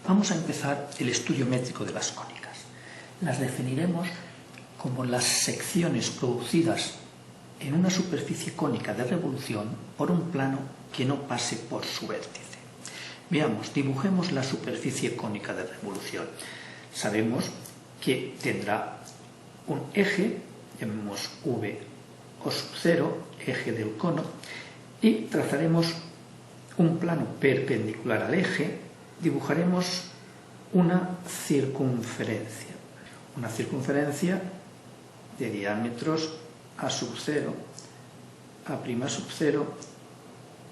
Vamos a empezar el estudio métrico de las cónicas. Las definiremos como las secciones producidas en una superficie cónica de revolución por un plano que no pase por su vértice. Veamos, dibujemos la superficie cónica de revolución. Sabemos que tendrá un eje, llamemos V o sub 0, eje del cono, y trazaremos un plano perpendicular al eje, dibujaremos una circunferencia de diámetros A sub 0, A' sub 0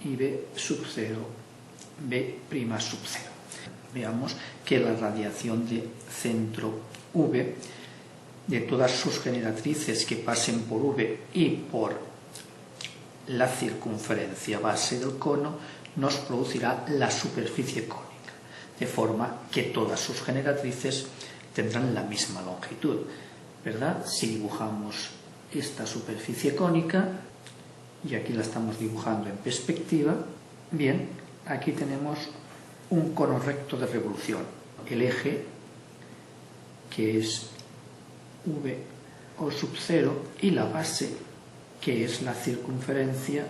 y B sub 0, B' sub 0. Veamos que la radiación de centro V de todas sus generatrices que pasen por V y por la circunferencia base del cono nos producirá la superficie cónica, de forma que todas sus generatrices tendrán la misma longitud, ¿verdad? Si dibujamos esta superficie cónica, y aquí la estamos dibujando en perspectiva, bien, aquí tenemos un cono recto de revolución, el eje que es V o sub 0 y la base que es la circunferencia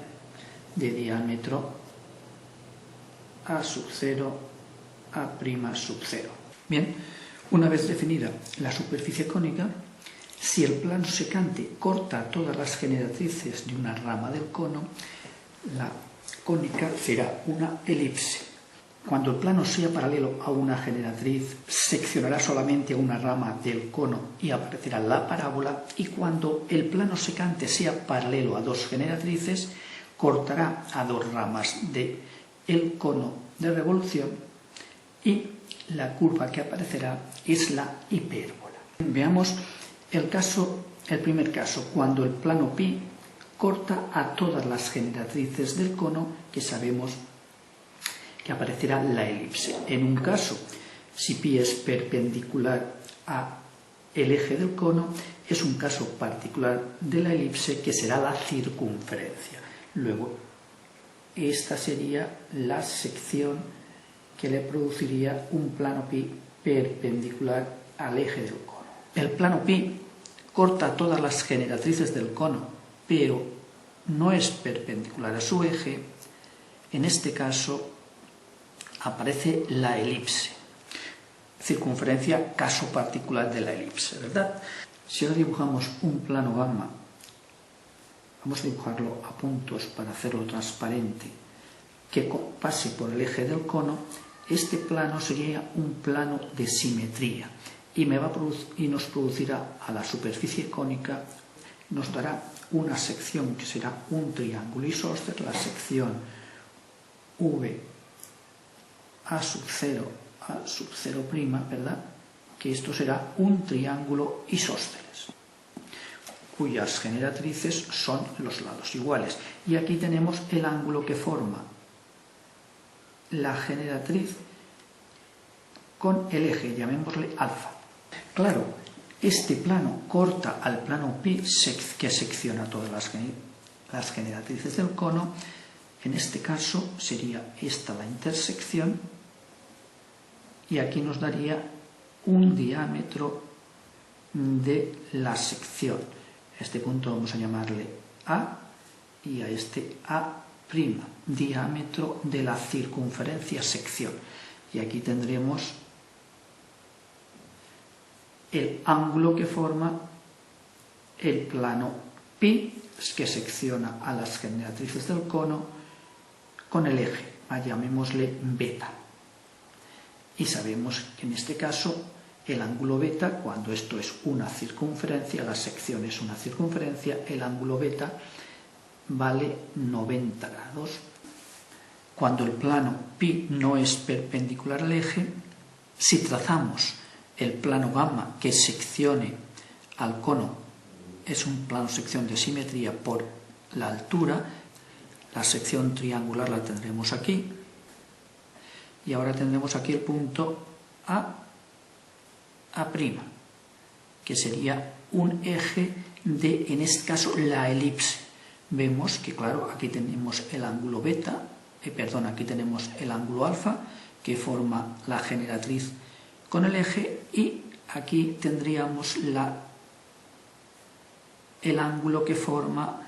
de diámetro A sub 0, A' sub 0. Bien, una vez definida la superficie cónica, si el plano secante corta todas las generatrices de una rama del cono, la cónica será una elipse. Cuando el plano sea paralelo a una generatriz, seccionará solamente una rama del cono y aparecerá la parábola, y cuando el plano secante sea paralelo a dos generatrices, cortará a dos ramas del cono de revolución y la curva que aparecerá es la hipérbola. Veamos el primer caso, cuando el plano pi corta a todas las generatrices del cono, que sabemos que aparecerá la elipse. En un caso, si pi es perpendicular al eje del cono, es un caso particular de la elipse que será la circunferencia. Luego, esta sería la sección que le produciría un plano pi perpendicular al eje del cono. El plano pi corta todas las generatrices del cono, pero no es perpendicular a su eje. En este caso aparece la elipse. Circunferencia, caso particular de la elipse, ¿verdad? Si ahora dibujamos un plano gamma, vamos a dibujarlo a puntos para hacerlo transparente, que pase por el eje del cono. Este plano sería un plano de simetría y nos producirá a la superficie cónica, nos dará una sección que será un triángulo isósceles, la sección V A sub 0, A sub 0', ¿verdad? Que esto será un triángulo isósceles, cuyas generatrices son los lados iguales. Y aquí tenemos el ángulo que forma la generatriz con el eje, llamémosle alfa. Claro, este plano corta al plano pi que secciona todas las generatrices del cono. En este caso sería esta la intersección y aquí nos daría un diámetro de la sección. A este punto vamos a llamarle A y a este A', diámetro de la circunferencia sección. Y aquí tendremos el ángulo que forma el plano pi que secciona a las generatrices del cono con el eje, llamémosle beta. Y sabemos que en este caso el ángulo beta, cuando esto es una circunferencia, la sección es una circunferencia, el ángulo beta vale 90 grados. Cuando el plano pi no es perpendicular al eje, si trazamos el plano gamma que seccione al cono, es un plano sección de simetría por la altura, la sección triangular la tendremos aquí, y ahora tendremos aquí el punto A', que sería un eje de, en este caso, la elipse. Vemos que, claro, aquí tenemos el ángulo beta, aquí tenemos el ángulo alfa, que forma la generatriz con el eje, y aquí tendríamos el ángulo que forma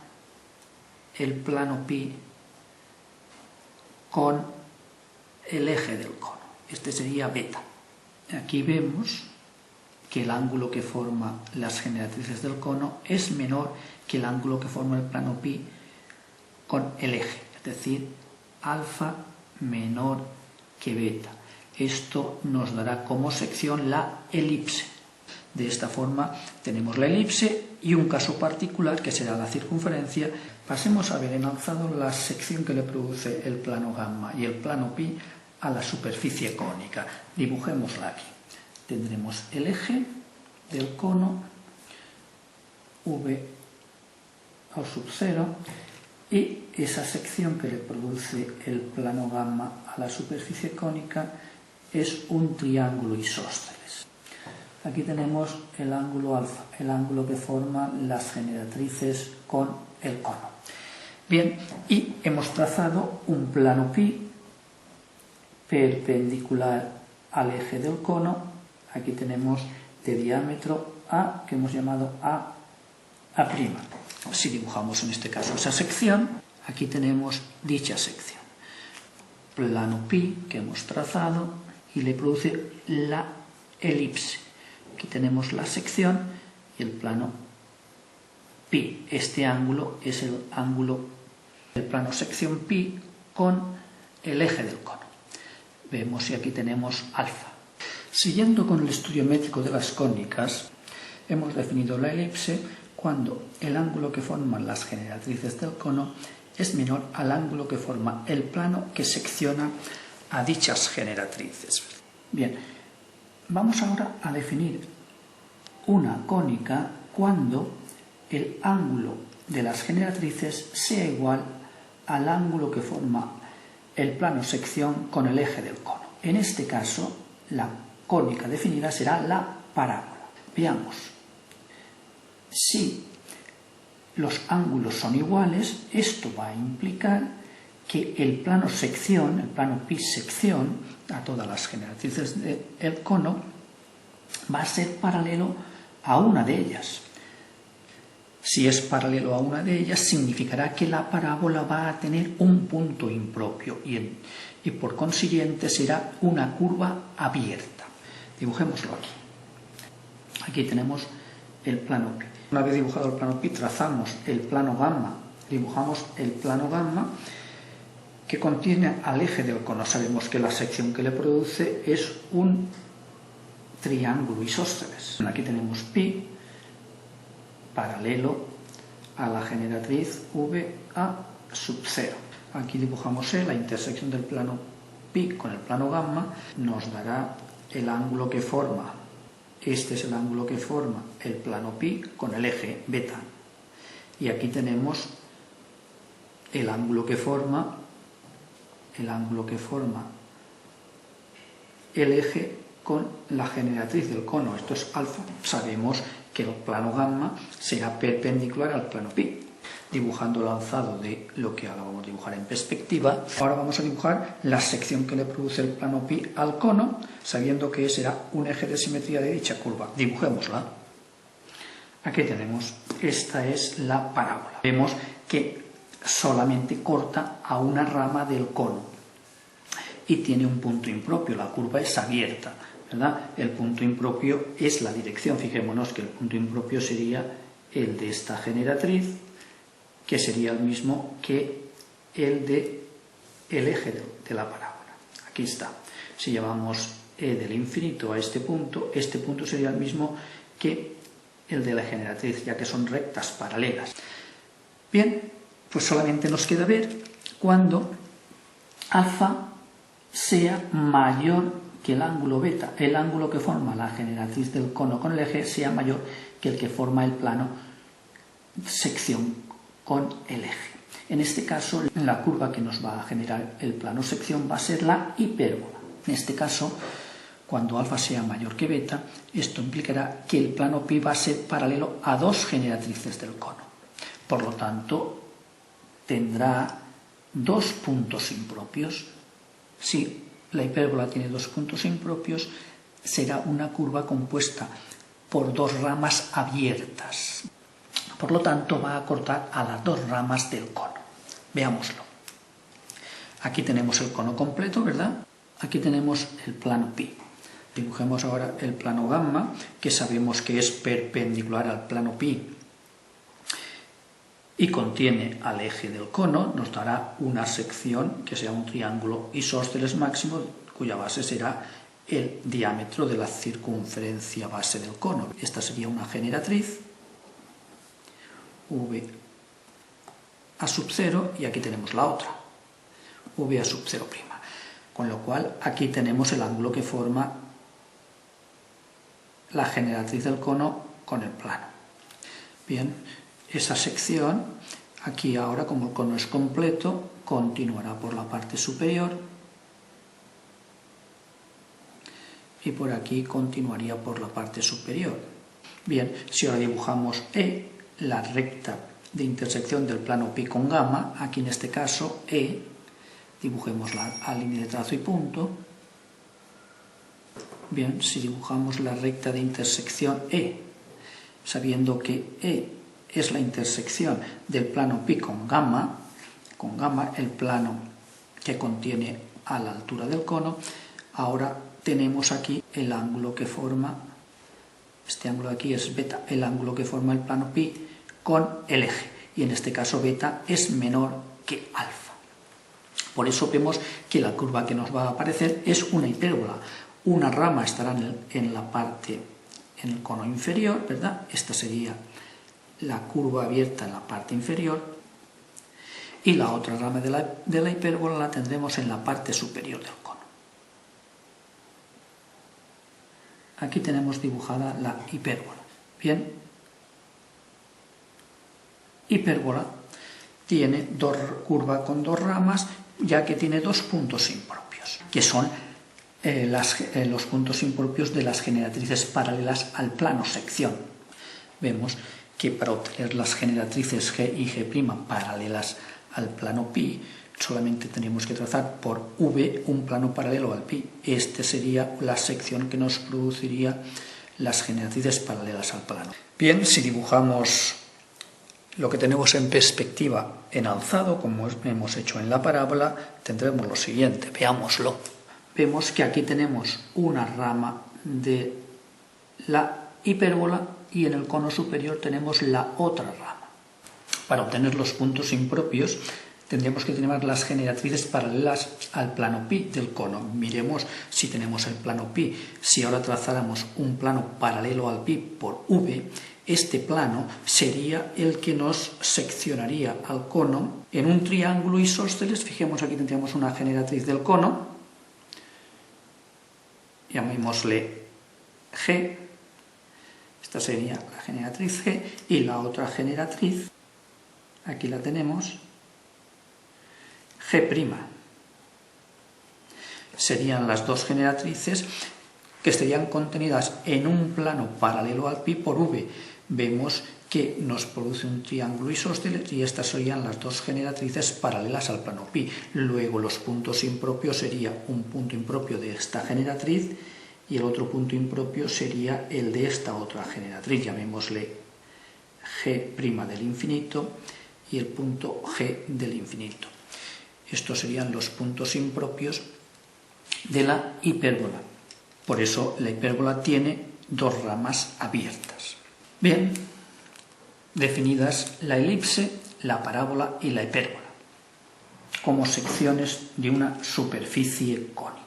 el plano pi con el eje del cono. Este sería beta. Aquí vemos que el ángulo que forma las generatrices del cono es menor que el ángulo que forma el plano pi con el eje, es decir, alfa menor que beta. Esto nos dará como sección la elipse. De esta forma tenemos la elipse y un caso particular que será la circunferencia. Pasemos a ver en alzado la sección que le produce el plano gamma y el plano pi a la superficie cónica. Dibujémosla aquí. Tendremos el eje del cono, v al sub 0, y esa sección que le produce el plano gamma a la superficie cónica es un triángulo isósceles. Aquí tenemos el ángulo alfa, el ángulo que forma las generatrices con el cono. Bien, y hemos trazado un plano pi perpendicular al eje del cono. Aquí tenemos de diámetro A, que hemos llamado A'. Si dibujamos en este caso esa sección, aquí tenemos dicha sección. Plano pi que hemos trazado y le produce la elipse. Aquí tenemos la sección y el plano pi. Este ángulo es el ángulo del plano sección pi con el eje del cono. Vemos si aquí tenemos alfa. Siguiendo con el estudio métrico de las cónicas, hemos definido la elipse cuando el ángulo que forman las generatrices del cono es menor al ángulo que forma el plano que secciona a dichas generatrices. Bien, vamos ahora a definir una cónica cuando el ángulo de las generatrices sea igual al ángulo que forma el plano sección con el eje del cono. En este caso, la cónica definida será la parábola. Veamos. Si los ángulos son iguales, esto va a implicar que el plano sección, el plano pi sección, a todas las generatrices del cono, va a ser paralelo a una de ellas. Si es paralelo a una de ellas, significará que la parábola va a tener un punto impropio y por consiguiente será una curva abierta. Dibujémoslo aquí. Aquí tenemos el plano pi. Una vez dibujado el plano pi, trazamos el plano gamma. Dibujamos el plano gamma que contiene al eje del cono. Sabemos que la sección que le produce es un triángulo isósceles. Aquí tenemos pi paralelo a la generatriz VA sub 0. Aquí dibujamos la intersección del plano pi con el plano gamma, nos dará el ángulo que forma. Este es el ángulo que forma el plano pi con el eje beta. Y aquí tenemos el ángulo que forma el eje con la generatriz del cono. Esto es alfa. Sabemos que el plano gamma será perpendicular al plano pi. Dibujando el alzado de lo que ahora vamos a dibujar en perspectiva, ahora vamos a dibujar la sección que le produce el plano pi al cono, sabiendo que será un eje de simetría de dicha curva. Dibujémosla. Aquí tenemos, esta es la parábola. Vemos que solamente corta a una rama del cono y tiene un punto impropio, la curva es abierta, ¿verdad? El punto impropio es la dirección. Fijémonos que el punto impropio sería el de esta generatriz, que sería el mismo que el del eje de la parábola. Aquí está. Si llevamos e del infinito a este punto sería el mismo que el de la generatriz, ya que son rectas paralelas. Bien, pues solamente nos queda ver cuando alfa sea mayor que el ángulo beta, el ángulo que forma la generatriz del cono con el eje sea mayor que el que forma el plano sección con el eje. En este caso, la curva que nos va a generar el plano sección va a ser la hipérbola. En este caso, cuando alfa sea mayor que beta, esto implicará que el plano pi va a ser paralelo a dos generatrices del cono. Por lo tanto, tendrá dos puntos impropios. Si la hipérbola tiene dos puntos impropios, será una curva compuesta por dos ramas abiertas. Por lo tanto, va a cortar a las dos ramas del cono. Veámoslo. Aquí tenemos el cono completo, ¿verdad? Aquí tenemos el plano pi. Dibujemos ahora el plano gamma, que sabemos que es perpendicular al plano pi y contiene al eje del cono. Nos dará una sección que sea un triángulo isósceles máximo, cuya base será el diámetro de la circunferencia base del cono. Esta sería una generatriz, V a sub 0, y aquí tenemos la otra, V a sub 0'. Con lo cual aquí tenemos el ángulo que forma la generatriz del cono con el plano. Bien, esa sección, aquí ahora como el cono es completo, continuará por la parte superior y por aquí continuaría por la parte superior. Bien, si ahora dibujamos E, la recta de intersección del plano pi con gamma, aquí en este caso E, dibujemos la línea de trazo y punto. Bien, si dibujamos la recta de intersección E, sabiendo que E es la intersección del plano pi con gamma, el plano que contiene a la altura del cono, ahora tenemos aquí el ángulo que forma, este ángulo de aquí es beta, el ángulo que forma el plano pi con el eje, y en este caso beta es menor que alfa. Por eso vemos que la curva que nos va a aparecer es una hipérbola. Una rama estará en el cono inferior, ¿verdad? Esta sería la curva abierta en la parte inferior, y la otra rama de la hipérbola la tendremos en la parte superior del cono. Aquí tenemos dibujada la hipérbola. Bien, hipérbola tiene curva con dos ramas, ya que tiene dos puntos impropios, que son los puntos impropios de las generatrices paralelas al plano sección. Vemos que para obtener las generatrices G y G' paralelas al plano pi, solamente tenemos que trazar por V un plano paralelo al pi. Este sería la sección que nos produciría las generatrices paralelas al plano. Bien, si dibujamos lo que tenemos en perspectiva en alzado, como hemos hecho en la parábola, tendremos lo siguiente. Veámoslo. Vemos que aquí tenemos una rama de la hipérbola y en el cono superior tenemos la otra rama. Para obtener los puntos impropios tendríamos que tener las generatrices paralelas al plano pi del cono. Miremos si tenemos el plano pi. Si ahora trazáramos un plano paralelo al pi por V, este plano sería el que nos seccionaría al cono en un triángulo isósceles. Fijemos, aquí tendríamos una generatriz del cono, llamémosle G, esta sería la generatriz G, y la otra generatriz, aquí la tenemos, G'. Serían las dos generatrices que estarían contenidas en un plano paralelo al pi por V. Vemos que nos produce un triángulo isósceles y estas serían las dos generatrices paralelas al plano pi. Luego los puntos impropios sería un punto impropio de esta generatriz y el otro punto impropio sería el de esta otra generatriz, llamémosle G' del infinito y el punto G del infinito. Estos serían los puntos impropios de la hipérbola. Por eso la hipérbola tiene dos ramas abiertas. Bien, definidas la elipse, la parábola y la hipérbola como secciones de una superficie cónica.